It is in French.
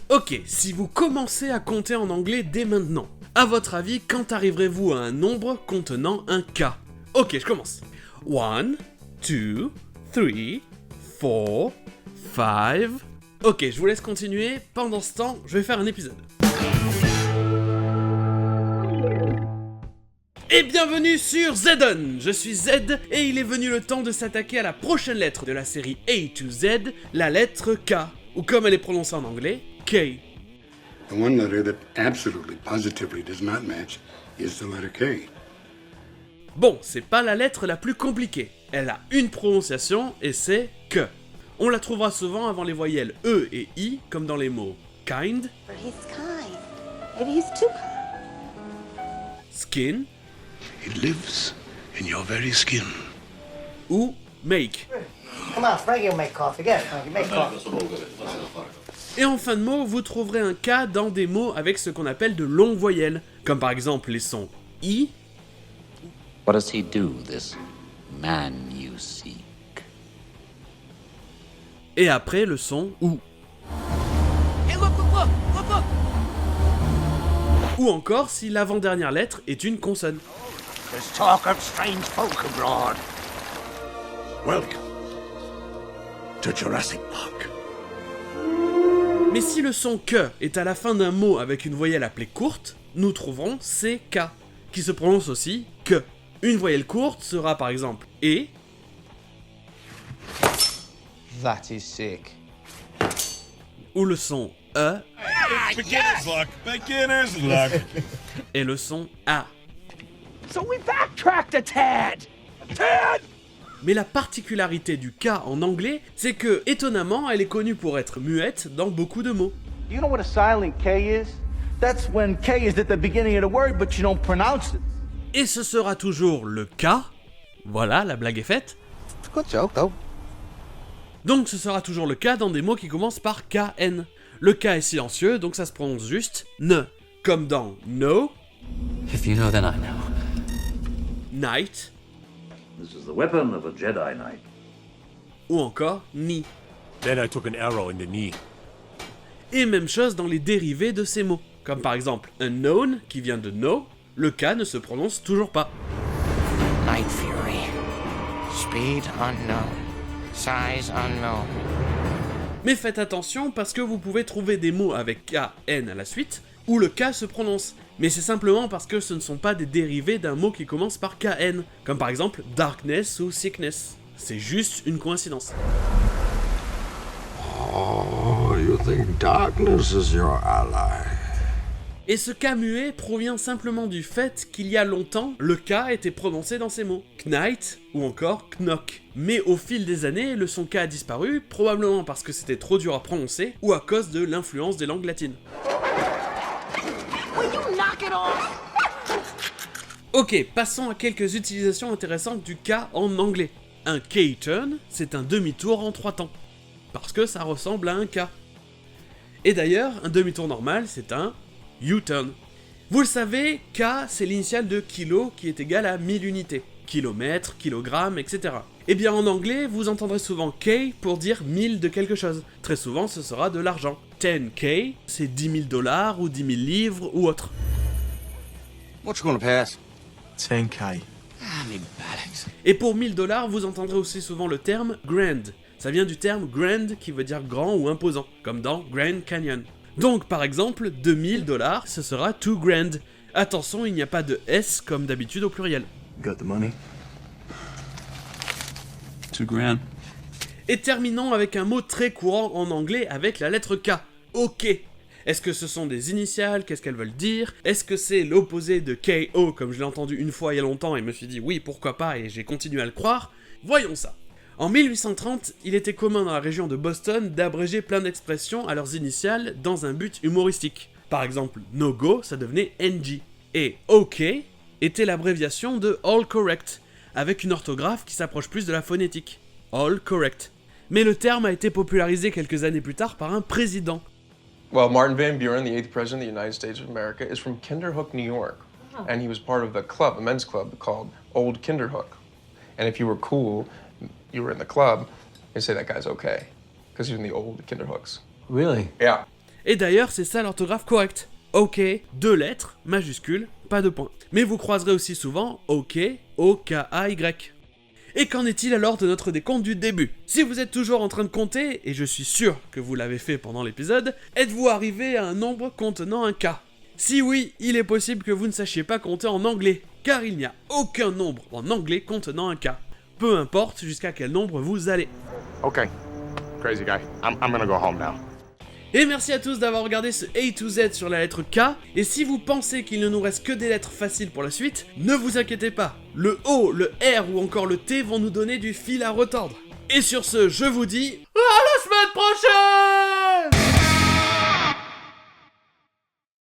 Ok, si vous commencez à compter en anglais dès maintenant, à votre avis, quand arriverez-vous à un nombre contenant un K? Ok, je commence. 1, 2, 3, 4, 5... Ok, je vous laisse continuer, pendant ce temps, je vais faire un épisode. Et bienvenue sur Zedon. Je suis Z, et il est venu le temps de s'attaquer à la prochaine lettre de la série A to Z, la lettre K, ou comme elle est prononcée en anglais, K. The one letter that absolutely, positively does not match is the letter K. Bon, c'est pas la lettre la plus compliquée. Elle a une prononciation et c'est que. On la trouvera souvent avant les voyelles E et I, comme dans les mots kind, But he's kind. Maybe he's too kind. skin It lives in your very skin. ou make. Come on, Frankie will make coffee. Get it, Frankie, make coffee. Et en fin de mot, vous trouverez un K dans des mots avec ce qu'on appelle de longues voyelles, comme par exemple les sons I, What does he do, this man you seek? et après le son OU. Ou encore si l'avant-dernière lettre est une consonne. There's talk of strange folk abroad. Welcome to Jurassic Park. Mais si le son que est à la fin d'un mot avec une voyelle appelée courte, nous trouverons CK, qui se prononce aussi que. Une voyelle courte sera par exemple E, That is sick. ou le son E, Beginner's luck. Beginner's luck. et le son A. So we backtracked a tad. Tad! Mais la particularité du K en anglais, c'est que, étonnamment, elle est connue pour être muette dans beaucoup de mots. You know what a silent K is? That's when K is at the beginning of the word, but you don't pronounce it. Et ce sera toujours le K. Voilà, la blague est faite. Good joke, though. Donc ce sera toujours le K dans des mots qui commencent par KN. Le K est silencieux, donc ça se prononce juste ne. Comme dans no, If you know, then I know. night, This is the weapon of a Jedi Knight. ou encore ni. Then I took an arrow in the knee. Et même chose dans les dérivés de ces mots. Comme par exemple unknown, qui vient de no, le K ne se prononce toujours pas. Night Fury. Speed unknown. Size unknown. Mais faites attention parce que vous pouvez trouver des mots avec KN à la suite, où le K se prononce. Mais c'est simplement parce que ce ne sont pas des dérivés d'un mot qui commence par KN, comme par exemple darkness ou sickness. C'est juste une coïncidence. Oh, you think darkness is your ally? Et ce K muet provient simplement du fait qu'il y a longtemps, le K était prononcé dans ces mots, Knight ou encore Knock. Mais au fil des années, le son K a disparu, probablement parce que c'était trop dur à prononcer, ou à cause de l'influence des langues latines. Will you knock it off? Ok, passons à quelques utilisations intéressantes du K en anglais. Un K-turn, c'est un demi-tour en 3 temps, parce que ça ressemble à un K. Et d'ailleurs, un demi-tour normal, c'est un U-turn. Vous le savez, K, c'est l'initiale de kilo qui est égal à 1000 unités. Kilomètres, kilogrammes, etc. Et bien en anglais, vous entendrez souvent K pour dire 1000 de quelque chose. Très souvent, ce sera de l'argent. 10K, c'est 10 000 $ ou 10 000 livres ou autre. What you gonna pass? 10K. Et pour 1000 $, vous entendrez aussi souvent le terme grand. Ça vient du terme grand qui veut dire grand ou imposant, comme dans Grand Canyon. Donc par exemple, 2000 $, ce sera 2 grand. Attention, il n'y a pas de S comme d'habitude au pluriel. Got the money? $2,000. Et terminons avec un mot très courant en anglais avec la lettre K. OK. Est-ce que ce sont des initiales? Qu'est-ce qu'elles veulent dire? Est-ce que c'est l'opposé de KO comme je l'ai entendu une fois il y a longtemps et me suis dit oui pourquoi pas et j'ai continué à le croire? Voyons ça. En 1830, il était commun dans la région de Boston d'abréger plein d'expressions à leurs initiales dans un but humoristique. Par exemple, no go, ça devenait NG. Et OK était l'abréviation de All Correct, avec une orthographe qui s'approche plus de la phonétique. All Correct. Mais le terme a été popularisé quelques années plus tard par un président. Well, Martin Van Buren, the 8th president of the United States of America, is from Kinderhook, New York. And he was part of a club, a men's club, called Old Kinderhook. And if you were cool, you were in the club, they'd say that guy's okay. Because he was in the old Kinderhooks. Really? Yeah. Et d'ailleurs, c'est ça l'orthographe correcte. OK, 2 lettres, majuscules, pas de point. Mais vous croiserez aussi souvent OK, O-K-A-Y. Et qu'en est-il alors de notre décompte du début? Si vous êtes toujours en train de compter, et je suis sûr que vous l'avez fait pendant l'épisode, êtes-vous arrivé à un nombre contenant un K? Si oui, il est possible que vous ne sachiez pas compter en anglais, car il n'y a aucun nombre en anglais contenant un K. Peu importe jusqu'à quel nombre vous allez. Okay. Crazy guy. I'm gonna go home now. Et merci à tous d'avoir regardé ce A to Z sur la lettre K, et si vous pensez qu'il ne nous reste que des lettres faciles pour la suite, ne vous inquiétez pas, le O, le R ou encore le T vont nous donner du fil à retordre. Et sur ce, je vous dis, à la semaine prochaine!